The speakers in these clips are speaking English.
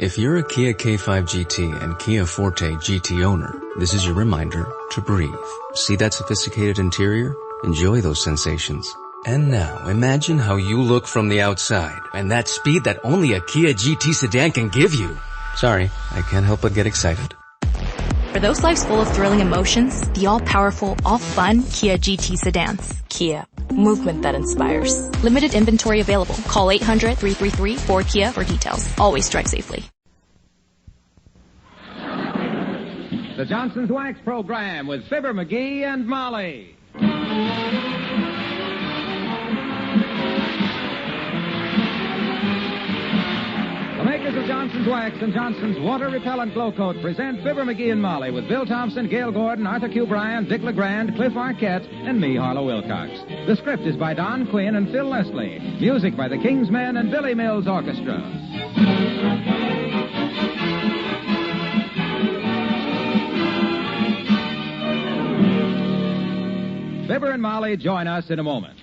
If you're a Kia K5 GT and Kia Forte GT owner, this is your reminder to breathe. See that sophisticated interior? Enjoy those sensations. And now, imagine how you look from the outside and that speed that only a Kia GT sedan can give you. Sorry, I can't help but get excited. For those lives full of thrilling emotions, the all-powerful, all-fun Kia GT sedans. Kia. Movement that inspires. Limited inventory available. Call 800-333-4KIA for details. Always drive safely. The Johnson's Wax Program with Fibber McGee and Molly. The makers of Johnson's Wax and Johnson's Water Repellent Glow Coat present Fibber McGee and Molly with Bill Thompson, Gail Gordon, Arthur Q. Bryan, Dick LeGrand, Cliff Arquette, and me, Harlow Wilcox. The script is by Don Quinn and Phil Leslie. Music by the King's Men and Billy Mills Orchestra. Fibber and Molly join us in a moment.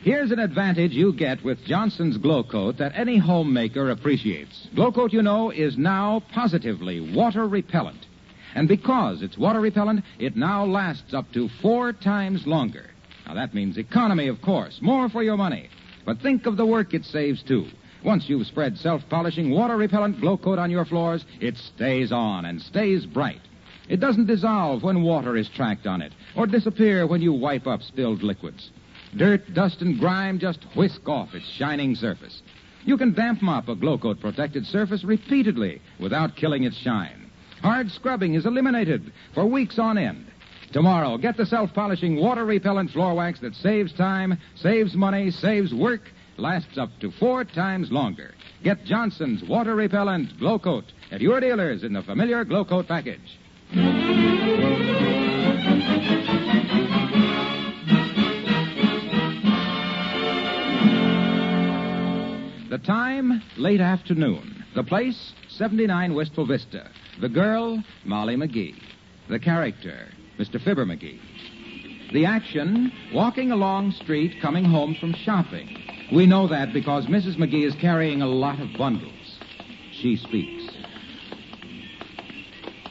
Here's an advantage you get with Johnson's Glow Coat that any homemaker appreciates. Glow Coat, you know, is now positively water repellent. And because it's water repellent, it now lasts up to 4 times longer. Now, that means economy, of course, more for your money. But think of the work it saves, too. Once you've spread self-polishing water-repellent Glow Coat on your floors, it stays on and stays bright. It doesn't dissolve when water is tracked on it, or disappear when you wipe up spilled liquids. Dirt, dust, and grime just whisk off its shining surface. You can damp mop a Glow Coat protected surface repeatedly without killing its shine. Hard scrubbing is eliminated for weeks on end. Tomorrow, get the self-polishing water-repellent floor wax that saves time, saves money, saves work, lasts up to 4 times longer. Get Johnson's water-repellent Glow Coat at your dealers in the familiar Glow Coat package. The time, late afternoon. The place, 79 Wistful Vista. The girl, Molly McGee. The character, Mr. Fibber McGee. The action, walking along street, coming home from shopping. We know that because Mrs. McGee is carrying a lot of bundles. She speaks.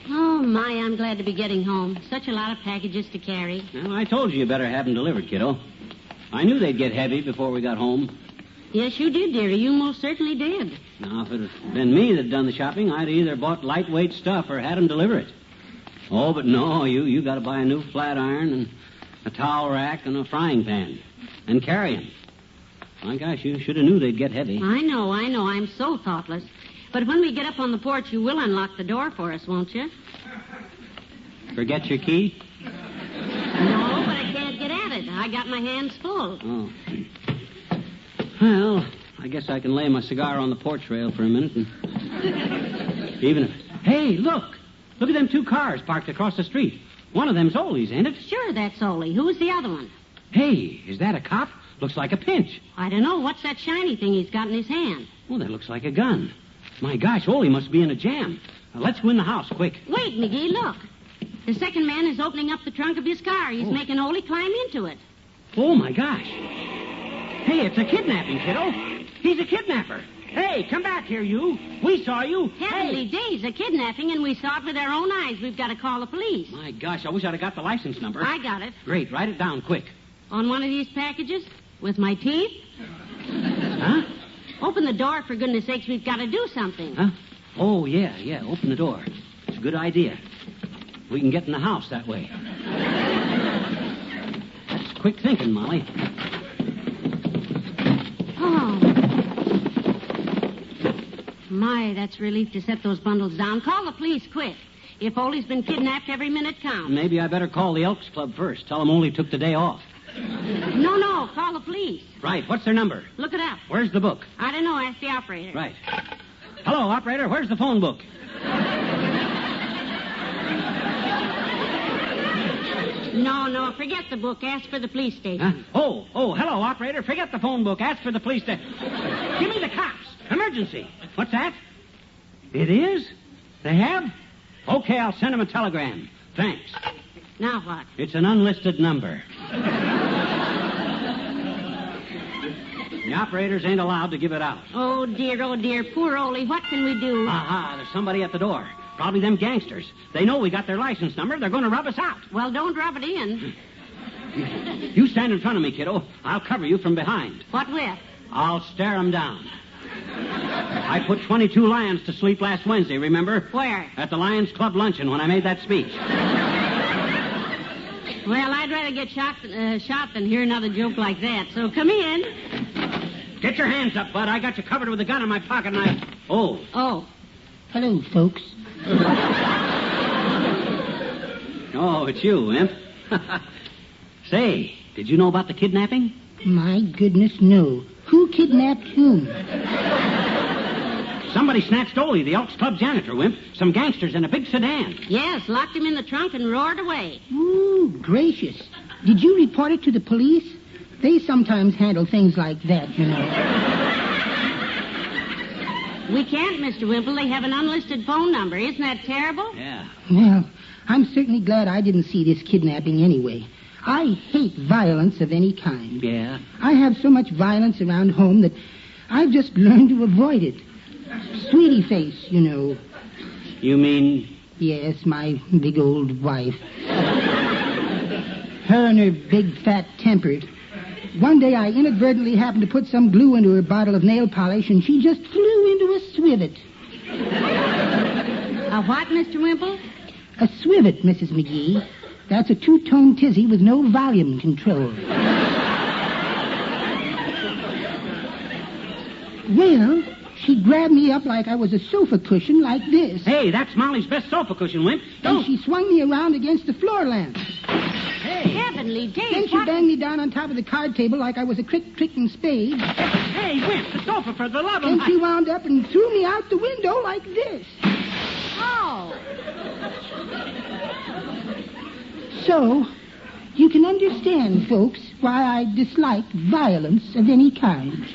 Oh, my, I'm glad to be getting home. Such a lot of packages to carry. Well, I told you better have them delivered, kiddo. I knew they'd get heavy before we got home. Yes, you did, dearie. You most certainly did. Now, if it had been me that'd done the shopping, I'd either bought lightweight stuff or had them deliver it. Oh, but no, you got to buy a new flat iron and a towel rack and a frying pan and carry them. My gosh, you should have knew they'd get heavy. I know. I'm so thoughtless. But when we get up on the porch, you will unlock the door for us, won't you? Forget your key? No, but I can't get at it. I got my hands full. Oh. Well, I guess I can lay my cigar on the porch rail for a minute and... Even if... Hey, look! Look at them 2 cars parked across the street. One of them's Olie's, ain't it? Sure, that's Olie. Who's the other one? Hey, is that a cop? Looks like a pinch. I don't know. What's that shiny thing he's got in his hand? Oh, that looks like a gun. My gosh, Olie must be in a jam. Now, let's go in the house, quick. Wait, McGee, look. The second man is opening up the trunk of his car. He's making Olie climb into it. Oh, my gosh. Hey, it's a kidnapping, kiddo. He's a kidnapper. Hey, come back here, you. We saw you. Heavenly days, a kidnapping, and we saw it with our own eyes. We've got to call the police. My gosh, I wish I'd have got the license number. I got it. Great, write it down, quick. On one of these packages? With my teeth? Huh? Open the door, for goodness sakes. We've got to do something. Huh? Oh, yeah, open the door. It's a good idea. We can get in the house that way. That's quick thinking, Molly. Oh. My, that's relief to set those bundles down. Call the police, quick. If Olie's been kidnapped, every minute counts. Maybe I better call the Elks Club first. Tell them Olie took the day off. No, call the police. Right, what's their number? Look it up. Where's the book? I don't know, ask the operator. Right. Hello, operator, where's the phone book? No, forget the book. Ask for the police station. Huh? Oh, hello, operator. Forget the phone book. Ask for the police station. Give me the cops. Emergency. What's that? It is? They have? Okay, I'll send them a telegram. Thanks. Now what? It's an unlisted number. The operators ain't allowed to give it out. Oh, dear, poor Olie. What can we do? Aha, there's somebody at the door. Probably them gangsters. They know we got their license number. They're going to rub us out. Well, don't rub it in. You stand in front of me, kiddo. I'll cover you from behind. What with? I'll stare 'em down. I put 22 lions to sleep last Wednesday, remember? Where? At the Lions Club luncheon when I made that speech. Well, I'd rather get shot than hear another joke like that. So come in. Get your hands up, Bud. I got you covered with a gun in my pocket and I... Oh. Oh. Hello, folks. Oh, it's you, Imp. Say, did you know about the kidnapping? My goodness, no. Who kidnapped whom? Somebody snatched Olie, the Elks Club janitor, Wimp. Some gangsters in a big sedan. Yes, locked him in the trunk and roared away. Ooh, gracious. Did you report it to the police? They sometimes handle things like that, you know. We can't, Mr. Wimple. They have an unlisted phone number. Isn't that terrible? Yeah. Well, I'm certainly glad I didn't see this kidnapping anyway. I hate violence of any kind. Yeah? I have so much violence around home that I've just learned to avoid it. Sweetie face, you know. You mean... Yes, my big old wife. Her and her big fat temper. One day I inadvertently happened to put some glue into her bottle of nail polish, and she just flew into a swivet. A what, Mr. Wimple? A swivet, Mrs. McGee. That's a two-tone tizzy with no volume control. Well, she grabbed me up like I was a sofa cushion like this. Hey, that's Molly's best sofa cushion, Wimp. And she swung me around against the floor lamp. Hey. Heavenly days. Then she banged me down on top of the card table like I was a crick-cricking spade. Hey, Wimp, the sofa, for the love of... Then she wound up and threw me out the window like this. Oh. So, you can understand, folks, why I dislike violence of any kind.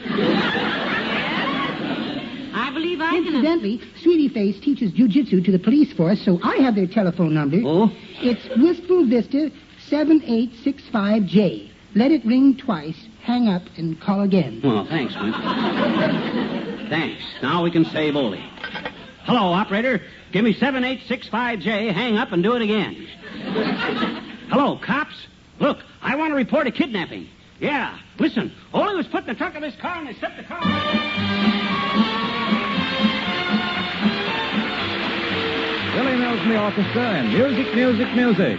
I believe I can... Incidentally, Sweetie Face teaches jujitsu to the police force, so I have their telephone number. Oh? It's Wistful Vista 7865J. Let it ring twice, hang up, and call again. Well, thanks, Wimp. Thanks. Now we can save Olie. Hello, operator. Give me 7865J, hang up, and do it again. Hello, cops. Look, I want to report a kidnapping. Yeah, listen. Olie was put in the trunk of his car, and they set the car... Billy Mills and the orchestra, and music, music, music.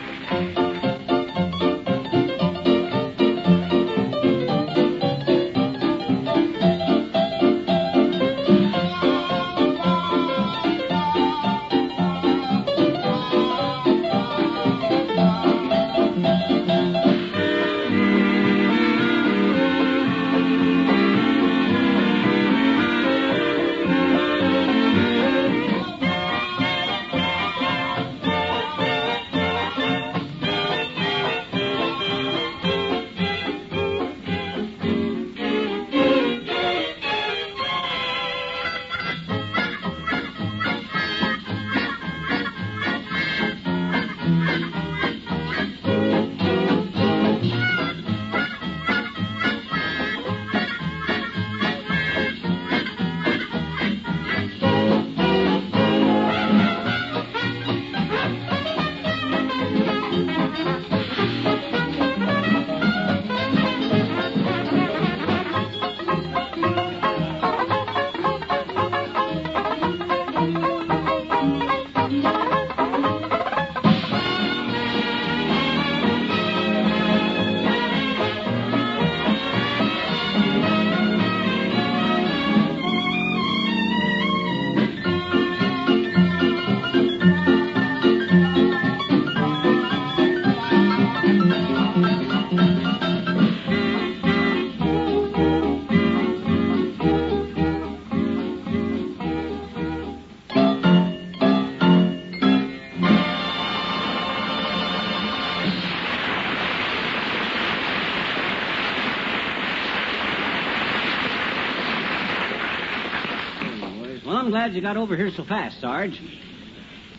Well, I'm glad you got over here so fast, Sarge.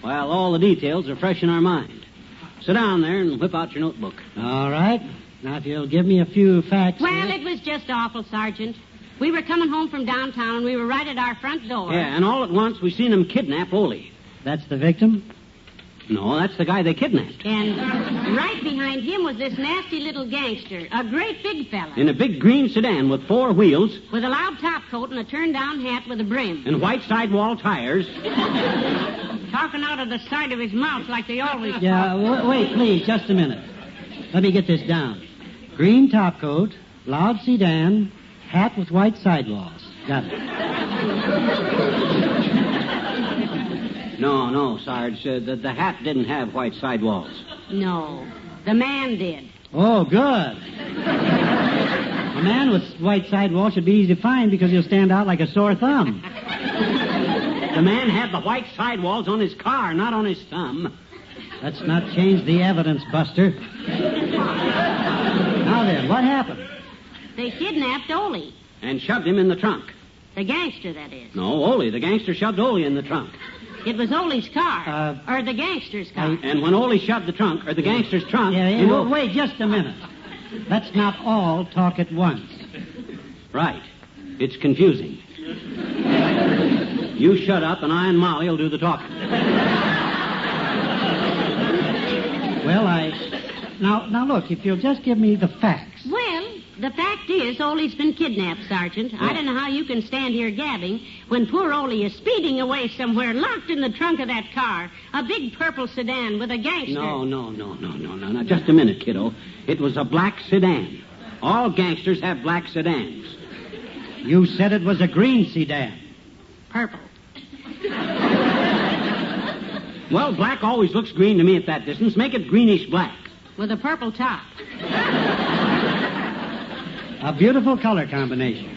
Well, all the details are fresh in our mind. Sit down there and whip out your notebook. All right. Now, if you'll give me a few facts... Well, it was just awful, Sergeant. We were coming home from downtown, and we were right at our front door. Yeah, and all at once we seen him kidnap Olie. That's the victim? No, that's the guy they kidnapped. And right behind him was this nasty little gangster, a great big fella. In a big green sedan with 4 wheels. With a loud top coat and a turned-down hat with a brim. And white sidewall tires. Talking out of the side of his mouth like they always Yeah, wait, please, just a minute. Let me get this down. Green top coat, loud sedan, hat with white sidewalls. Got it. No, Sarge. The hat didn't have white sidewalls. No, the man did. Oh, good. A man with white sidewalls should be easy to find because he'll stand out like a sore thumb. The man had the white sidewalls on his car, not on his thumb. Let's not change the evidence, Buster. Now then, what happened? They kidnapped Olie. And shoved him in the trunk. The gangster, that is. No, Olie. The gangster shoved Olie in the trunk. It was Olie's car. Or the gangster's car. And when Olie shoved the trunk, or the gangster's trunk... Well, wait just a minute. Let's not all talk at once. Right. It's confusing. You shut up, and I and Molly will do the talking. Well, Now, look, if you'll just give me the facts. Well, the fact is, Olie's been kidnapped, Sergeant. Yeah. I don't know how you can stand here gabbing when poor Olie is speeding away somewhere, locked in the trunk of that car, a big purple sedan with a gangster. No. Just a minute, kiddo. It was a black sedan. All gangsters have black sedans. You said it was a green sedan. Purple. Well, black always looks green to me at that distance. Make it greenish black. With a purple top. A beautiful color combination.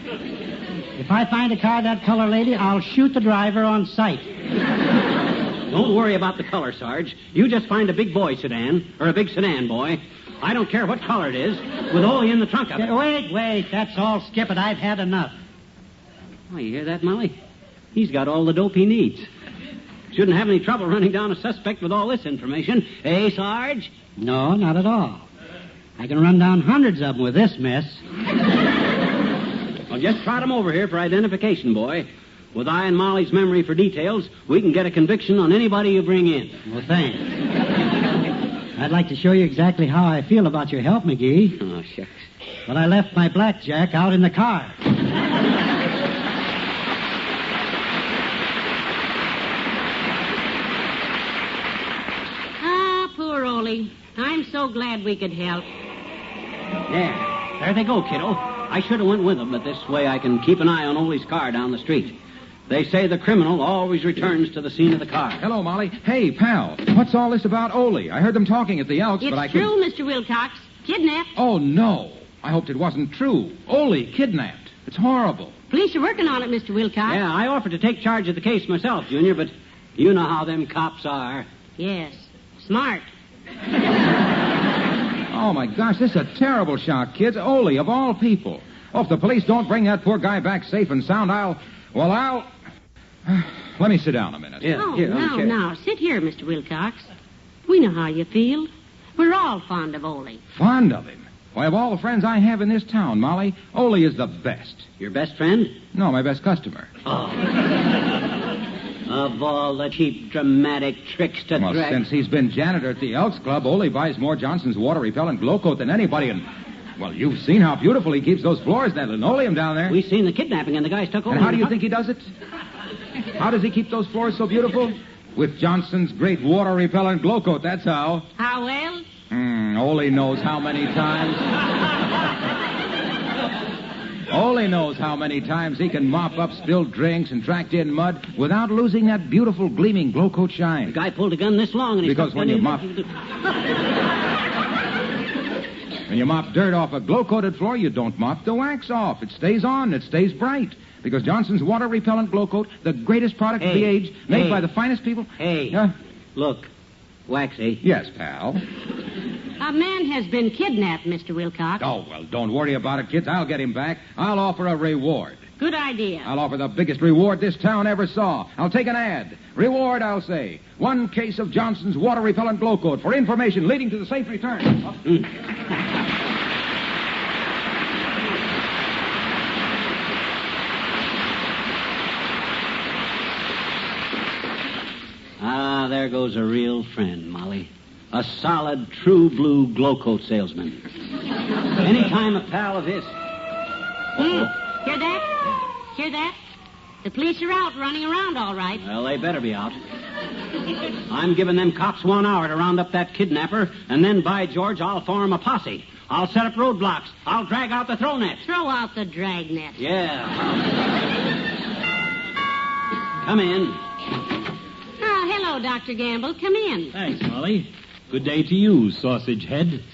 If I find a car that color, lady, I'll shoot the driver on sight. Don't worry about the color, Sarge. You just find a big boy sedan, or a big sedan boy. I don't care what color it is, with Olie in the trunk of it. Wait, that's all. Skip it. I've had enough. Oh, you hear that, Molly? He's got all the dope he needs. Shouldn't have any trouble running down a suspect with all this information. Eh, Sarge? No, not at all. I can run down hundreds of them with this mess. Well, just trot him over here for identification, boy. With I and Molly's memory for details, we can get a conviction on anybody you bring in. Well, thanks. I'd like to show you exactly how I feel about your help, McGee. Oh, shucks. But I left my blackjack out in the car. Poor Olie. I'm so glad we could help. There they go, kiddo. I should have went with them, but this way I can keep an eye on Olie's car down the street. They say the criminal always returns to the scene of the car. Hello, Molly. Hey, pal, what's all this about Olie? I heard them talking at the Elks, but I It's true, Mr. Wilcox. Kidnapped. Oh, no. I hoped it wasn't true. Olie kidnapped. It's horrible. Police are working on it, Mr. Wilcox. Yeah, I offered to take charge of the case myself, Junior, but you know how them cops are. Yes. Smart. Oh, my gosh, this is a terrible shock, kids. Olie, of all people. Oh, if the police don't bring that poor guy back safe and sound, I'll... Let me sit down a minute. Yeah, now, sit here, Mr. Wilcox. We know how you feel. We're all fond of Olie. Fond of him? Why, of all the friends I have in this town, Molly, Olie is the best. Your best friend? No, my best customer. Oh. Of all the cheap, dramatic tricks to Well, drag... since he's been janitor at the Elks Club, Olie buys more Johnson's water-repellent glow coat than anybody, and... Well, you've seen how beautiful he keeps those floors, that linoleum down there. We've seen the kidnapping, and the guys took over... And how do you think he does it? How does he keep those floors so beautiful? With Johnson's great water-repellent glow coat, that's how. How well? Olie knows how many times... Olie knows how many times he can mop up spilled drinks and tracked in mud without losing that beautiful gleaming glow coat shine. The guy pulled a gun this long and he... Because when you mop... When you mop dirt off a glow-coated floor, you don't mop the wax off. It stays on. It stays bright. Because Johnson's water-repellent glow coat, the greatest product of the age, made by the finest people... Look, Waxy. Yes, pal. A man has been kidnapped, Mr. Wilcox. Oh, well, don't worry about it, kids. I'll get him back. I'll offer a reward. Good idea. I'll offer the biggest reward this town ever saw. I'll take an ad. Reward, I'll say. 1 case of Johnson's water-repellent glow coat for information leading to the safe return. Ah, there goes a real friend, Molly. A solid, true blue glow coat salesman. Anytime a pal of his... Hear that? Hear that? The police are out running around all right. Well, they better be out. I'm giving them cops 1 hour to round up that kidnapper, and then, by George, I'll form a posse. I'll set up roadblocks. I'll drag out the throw net. Throw out the dragnet. Yeah. Come in. Oh, hello, Dr. Gamble. Come in. Thanks, Molly. Good day to you, sausage head.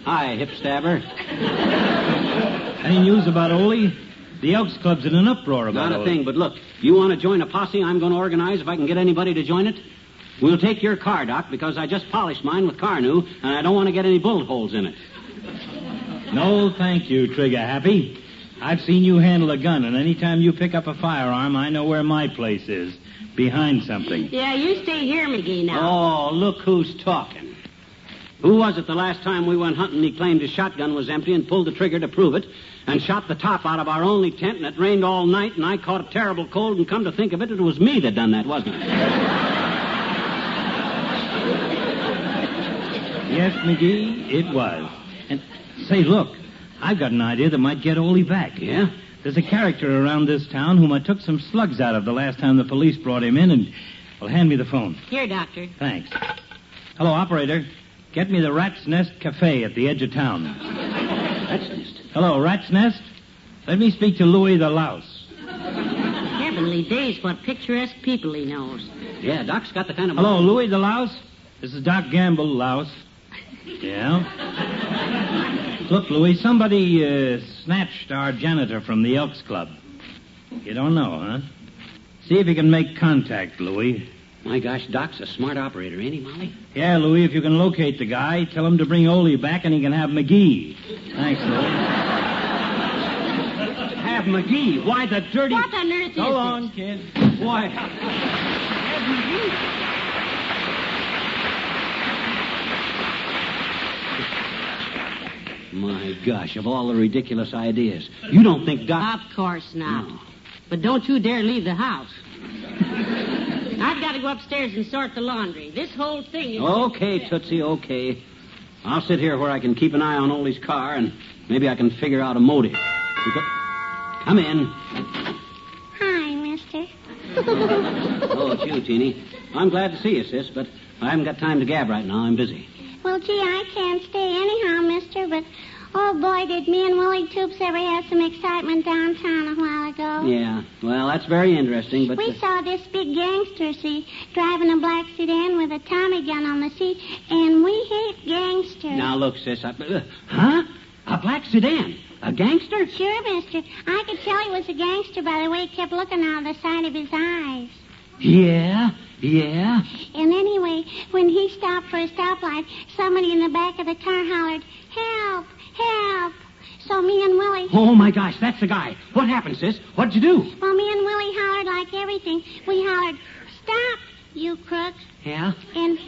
Hi, hip stabber. Any news about Olie? The Elks Club's in an uproar about Not a Olie. thing, but look, you want to join a posse I'm going to organize if I can get anybody to join it? We'll take your car, Doc, because I just polished mine with Carnu, and I don't want to get any bullet holes in it. No, thank you, Trigger Happy. I've seen you handle a gun, and any time you pick up a firearm, I know where my place is. Behind something. Yeah, you stay here, McGee, now. Oh, look who's talking. Who was it the last time we went hunting he claimed his shotgun was empty and pulled the trigger to prove it and shot the top out of our only tent and it rained all night and I caught a terrible cold and come to think of it, it was me that done that, wasn't it? Yes, McGee, it was. And, say, look, I've got an idea that might get Olie back. Yeah? There's a character around this town whom I took some slugs out of the last time the police brought him in, and... Well, hand me the phone. Here, Doctor. Thanks. Hello, operator. Get me the Rat's Nest Cafe at the edge of town. Rat's Nest? Hello, Rat's Nest? Let me speak to Louis the Louse. Heavenly days, what picturesque people he knows. Yeah, Doc's got the kind of... Hello, Louis the Louse? This is Doc Gamble, Louse. Yeah? Look, Louis, somebody snatched our janitor from the Elks Club. You don't know, huh? See if you can make contact, Louis. My gosh, Doc's a smart operator, ain't he, Molly? Yeah, Louis, if you can locate the guy, tell him to bring Olie back and he can have McGee. Thanks, Louis. Have McGee? Why, the dirty... What on earth is So long, this? kid. Why... Have McGee? My gosh, of all the ridiculous ideas. You don't think Doc... Of course not. No. But don't you dare leave the house. I've got to go upstairs and sort the laundry. This whole thing is... Okay, Tootsie, okay. I'll sit here where I can keep an eye on Olie's car, and maybe I can figure out a motive. Come in. Hi, mister. Oh, it's you, Teeny. I'm glad to see you, sis, but I haven't got time to gab right now. I'm busy. Well, gee, I can't stay anyhow, mister, but... Oh, boy, did me and Willie Toops ever have some excitement downtown a while ago. Yeah, well, that's very interesting, but... We saw this big gangster, see, driving a black sedan with a Tommy gun on the seat, and we hate gangsters. Now, look, sis, huh? A black sedan? A gangster? Sure, mister. I could tell he was a gangster by the way he kept looking out of the side of his eyes. Yeah? And anyway, when he stopped for a stoplight, somebody in the back of the car hollered, "Help! Help!" So me and Willie... Oh, my gosh, that's the guy. What happened, sis? What'd you do? Well, me and Willie hollered like everything. We hollered, "Stop, you crooks." Yeah? And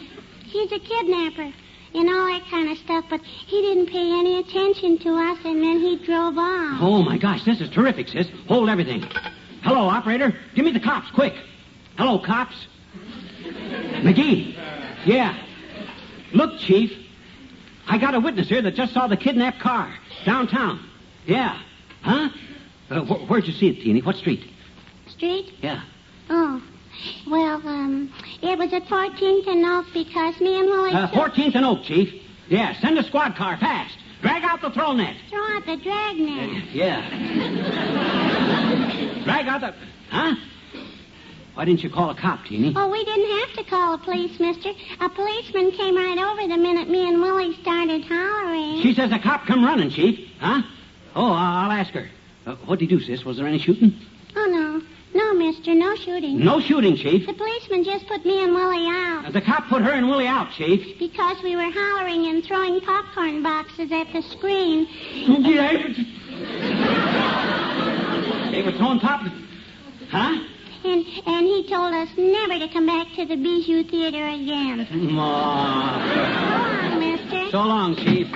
he's a kidnapper and all that kind of stuff, but he didn't pay any attention to us, and then he drove off. Oh, my gosh, this is terrific, sis. Hold everything. Hello, operator. Give me the cops, quick. Hello, cops. McGee. Yeah. Look, Chief. I got a witness here that just saw the kidnapped car downtown. Yeah. Huh? Where'd you see it, Teeny? What street? Street? Yeah. Oh. Well, it was at 14th and Oak because me and Willie... 14th and Oak, Chief. Yeah, send a squad car fast. Drag out the throw net. Throw out the dragnet. Yeah. Drag out the... Huh? Why didn't you call a cop, Teeny? Oh, we didn't have to call the police, mister. A policeman came right over the minute me and Willie started hollering. She says a cop come running, Chief. Huh? Oh, I'll ask her. What'd he do, sis? Was there any shooting? Oh, no. No, mister, no shooting. No shooting, Chief. The policeman just put me and Willie out. The cop put her and Willie out, Chief. Because we were hollering and throwing popcorn boxes at the screen. They were throwing pop... Huh? And he told us never to come back to the Bijou Theater again. So long, mister. So long, Chief.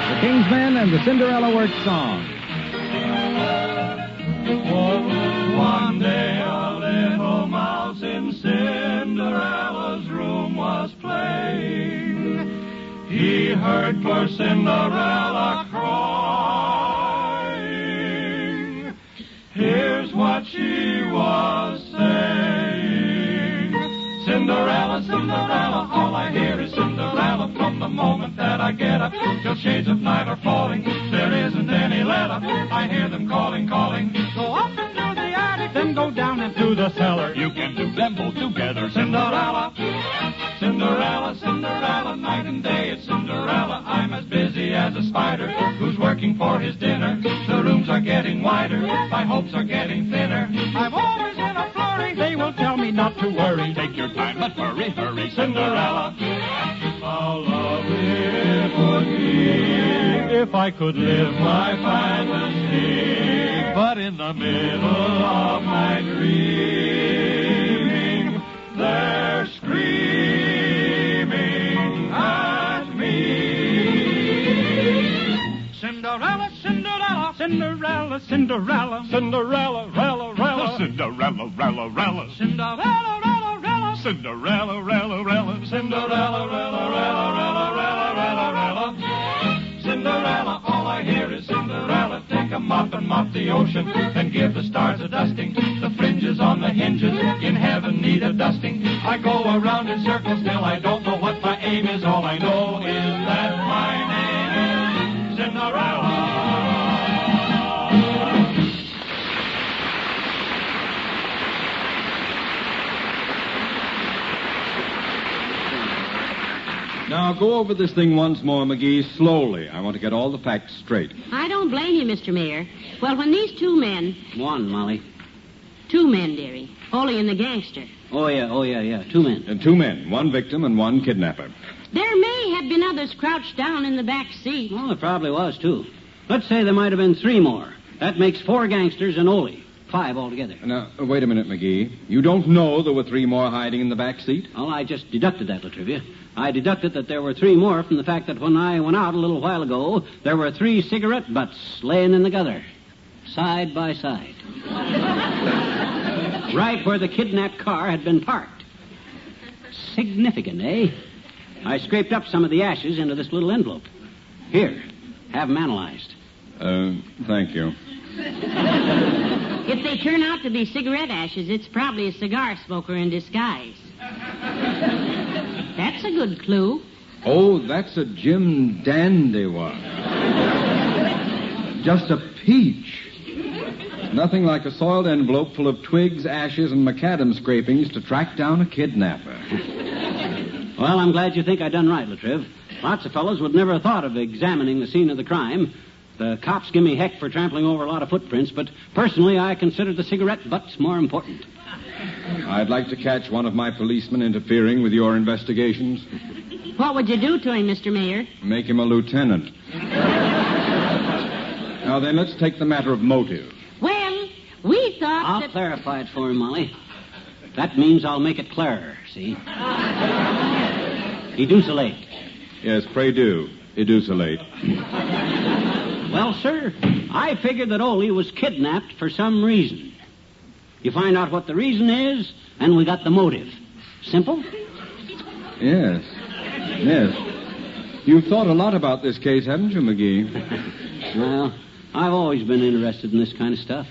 The Kingsmen and the Cinderella Works song. One day a little mouse in Cinderella's room was playing. He heard poor Cinderella crying. Here's what she was saying. Cinderella, Cinderella, all I hear is Cinderella. From the moment that I get up till shades of night are falling, there isn't any let up. I hear them calling, calling. Go up into the attic, then go down into the cellar. You can do them both together. Cinderella, Cinderella, Cinderella, night and day it's Cinderella. I'm as busy as a spider who's working for his dinner. The rooms are getting wider, my hopes are getting thinner. I'm always in a flurry, they will tell me not to worry. Take your time, but hurry, hurry, Cinderella. How lovely it would be if I could live my fantasy, but in the middle of my dreaming, they're screaming at me. Cinderella, Cinderella, Cinderella, Cinderella, Cinderella, Rella, Rella, Cinderella, Rella, Rella, Cinderella, Rella, Rella, Cinderella, Rella, Rella, Cinderella, Rella, Rella, Rella, Rella, Rella, Rella, Cinderella, all I hear is Cinderella. Take a mop and mop the ocean, and give the stars a dusting. The fringes on the hinges in heaven need a dusting. I go around in circles till I don't know what my aim is. All I know is that my name is Cinderella. Now, go over this thing once more, McGee, slowly. I want to get all the facts straight. I don't blame you, Mr. Mayor. Well, when these two men... One, Molly. Two men, dearie. Olie and the gangster. Oh, yeah. 2 men. And 2 men, 1 victim and 1 kidnapper. There may have been others crouched down in the back seat. Well, there probably was, too. Let's say there might have been 3 more. That makes 4 gangsters and Olie. 5 altogether. Now, wait a minute, McGee. You don't know there were 3 more hiding in the back seat? Well, I just deducted that, Latrivia. I deducted that there were 3 more from the fact that when I went out a little while ago, there were 3 cigarette butts laying in the gutter, side by side. Right where the kidnapped car had been parked. Significant, eh? I scraped up some of the ashes into this little envelope. Here, have them analyzed. Thank you. If they turn out to be cigarette ashes, it's probably a cigar smoker in disguise. That's a good clue. Oh, that's a Jim Dandy one. Just a peach. Nothing like a soiled envelope full of twigs, ashes, and macadam scrapings to track down a kidnapper. Well, I'm glad you think I done right, Latriv. Lots of fellows would never have thought of examining the scene of the crime. The cops give me heck for trampling over a lot of footprints, but personally I consider the cigarette butts more important. I'd like to catch one of my policemen interfering with your investigations. What would you do to him, Mr. Mayor? Make him a lieutenant. Now then, let's take the matter of motive. Well, we thought I'll clarify it for him, Molly. That means I'll make it clearer, see? Elucidate. Yes, pray do. Elucidate. Well, sir, I figured that Olie was kidnapped for some reason. You find out what the reason is, and we got the motive. Simple? Yes. You've thought a lot about this case, haven't you, McGee? Well, I've always been interested in this kind of stuff.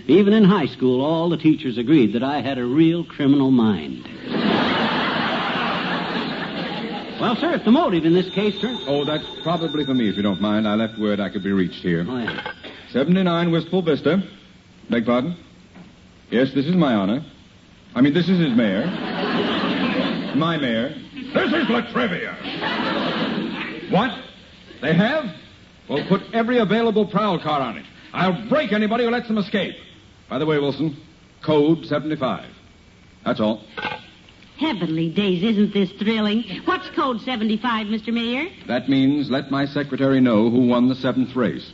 Even in high school, all the teachers agreed that I had a real criminal mind. Well, sir, if the motive in this case turns... Oh, that's probably for me, if you don't mind. I left word I could be reached here. Oh, yeah. 79 Wistful Vista. Beg pardon? Yes, this is my honor. I mean, this is his mayor. My mayor. This is Latrivia. What? They have? Well, put every available prowl car on it. I'll break anybody who lets them escape. By the way, Wilson, code 75. That's all. Heavenly days, isn't this thrilling? What's code 75, Mr. Mayor? That means let my secretary know who won the 7th race.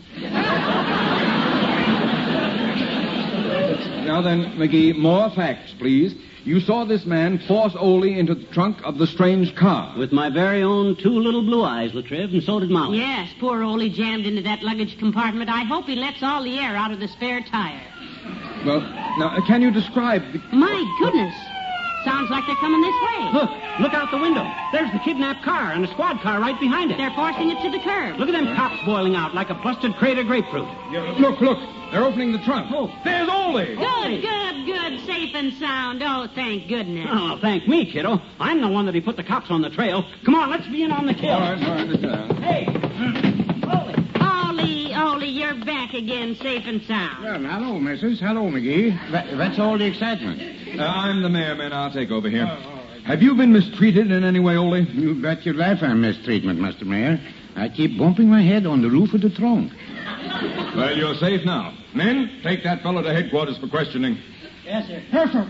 Now then, McGee, more facts, please. You saw this man force Olie into the trunk of the strange car. With my very own two little blue eyes, Latriv, and so did Molly. Yes, poor Olie jammed into that luggage compartment. I hope he lets all the air out of the spare tire. Well, now, can you describe... My goodness. Sounds like they're coming this way. Look out the window. There's the kidnapped car and a squad car right behind it. They're forcing it to the curb. Look at them cops boiling out like a busted crate of grapefruit. Yeah, look. They're opening the trunk. Oh. There's Olie. Good. Safe and sound. Oh, thank goodness. Oh, thank me, kiddo. I'm the one that he put the cops on the trail. Come on, let's be in on the kill. All right. Hey, Olie, you're back again, safe and sound. Well, hello, missus. Hello, McGee. That's all the excitement. I'm the mayor, man. I'll take over here. Have you been mistreated in any way, Olie? You bet your life I'm mistreatment, Mr. Mayor. I keep bumping my head on the roof of the trunk. Well, you're safe now. Men, take that fellow to headquarters for questioning. Yes, sir. Yes, sir.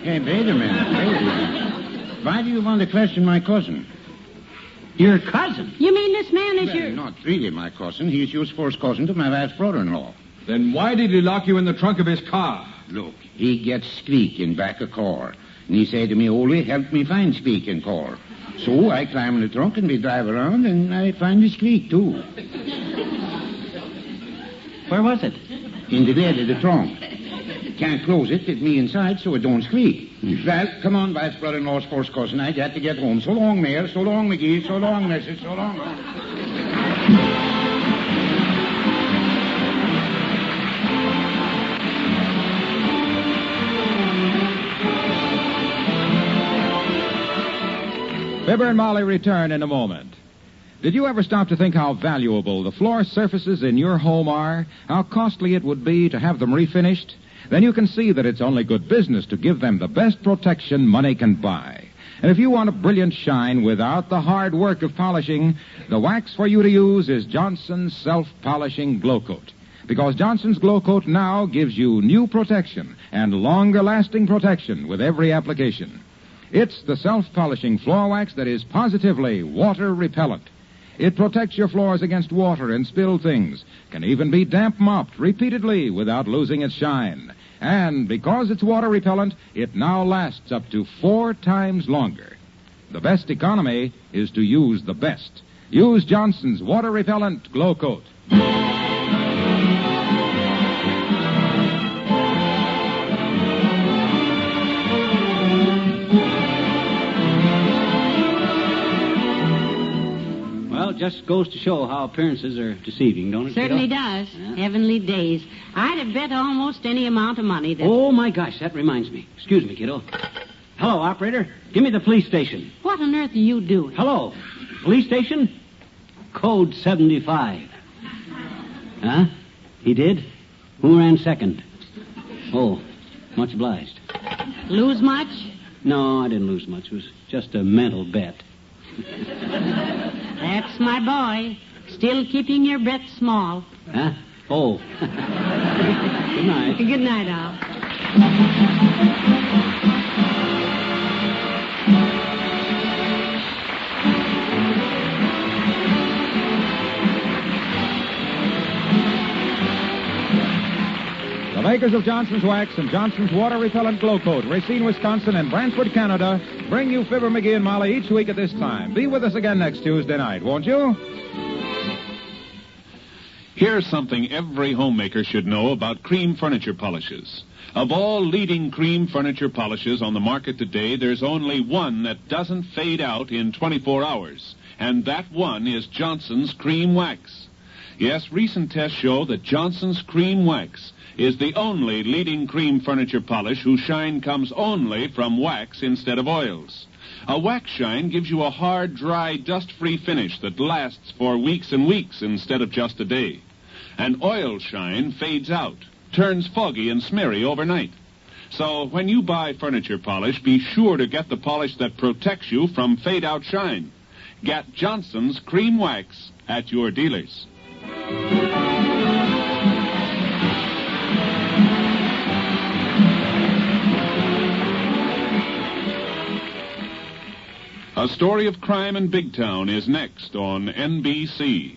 Hey, wait a minute. Why do you want to question my cousin? your cousin? You mean this man is your... Not really my cousin. He's your first cousin to my wife's brother-in-law. Then why did he lock you in the trunk of his car? Look, he gets squeaking back a car. And he said to me, Olie, help me find squeaking car. So I climb in the trunk and we drive around and I find the squeak, too. Where was it? In the lid of the trunk. Can't close it with me inside so it don't squeak. Well, come on, wife's brother-in-law's first cousin. I got to get home. So long, Mayor. So long, McGees. So long, Mrs. So long. Fibber and Molly return in a moment. Did you ever stop to think how valuable the floor surfaces in your home are? How costly it would be to have them refinished? Then you can see that it's only good business to give them the best protection money can buy. And if you want a brilliant shine without the hard work of polishing, the wax for you to use is Johnson's Self-Polishing Glow Coat. Because Johnson's Glow Coat now gives you new protection and longer-lasting protection with every application. It's the self-polishing floor wax that is positively water-repellent. It protects your floors against water and spilled things, can even be damp-mopped repeatedly without losing its shine. And because it's water-repellent, it now lasts up to 4 times longer. The best economy is to use the best. Use Johnson's water-repellent Glow Coat. Just goes to show how appearances are deceiving, don't it? Certainly Kiddo? does. Yeah. Heavenly days. I'd have bet almost any amount of money that... Oh, my gosh, that reminds me. Excuse me, kiddo. Hello, operator. Give me the police station. What on earth are you doing? Hello. Police station? Code 75. Huh? He did? Who ran second? Oh, much obliged. Lose much? No, I didn't lose much. It was just a mental bet. That's my boy. Still keeping your bet small. Huh? Oh. Good night. Good night, Al. The makers of Johnson's Wax and Johnson's Water Repellent Glow Coat, Racine, Wisconsin, and Brantford, Canada, bring you Fibber McGee and Molly each week at this time. Be with us again next Tuesday night, won't you? Here's something every homemaker should know about cream furniture polishes. Of all leading cream furniture polishes on the market today, there's only one that doesn't fade out in 24 hours, and that one is Johnson's Cream Wax. Yes, recent tests show that Johnson's Cream Wax is the only leading cream furniture polish whose shine comes only from wax instead of oils. A wax shine gives you a hard, dry, dust-free finish that lasts for weeks and weeks instead of just a day. An oil shine fades out, turns foggy and smeary overnight. So when you buy furniture polish, be sure to get the polish that protects you from fade-out shine. Get Johnson's Cream Wax at your dealers. A story of crime in Big Town is next on NBC.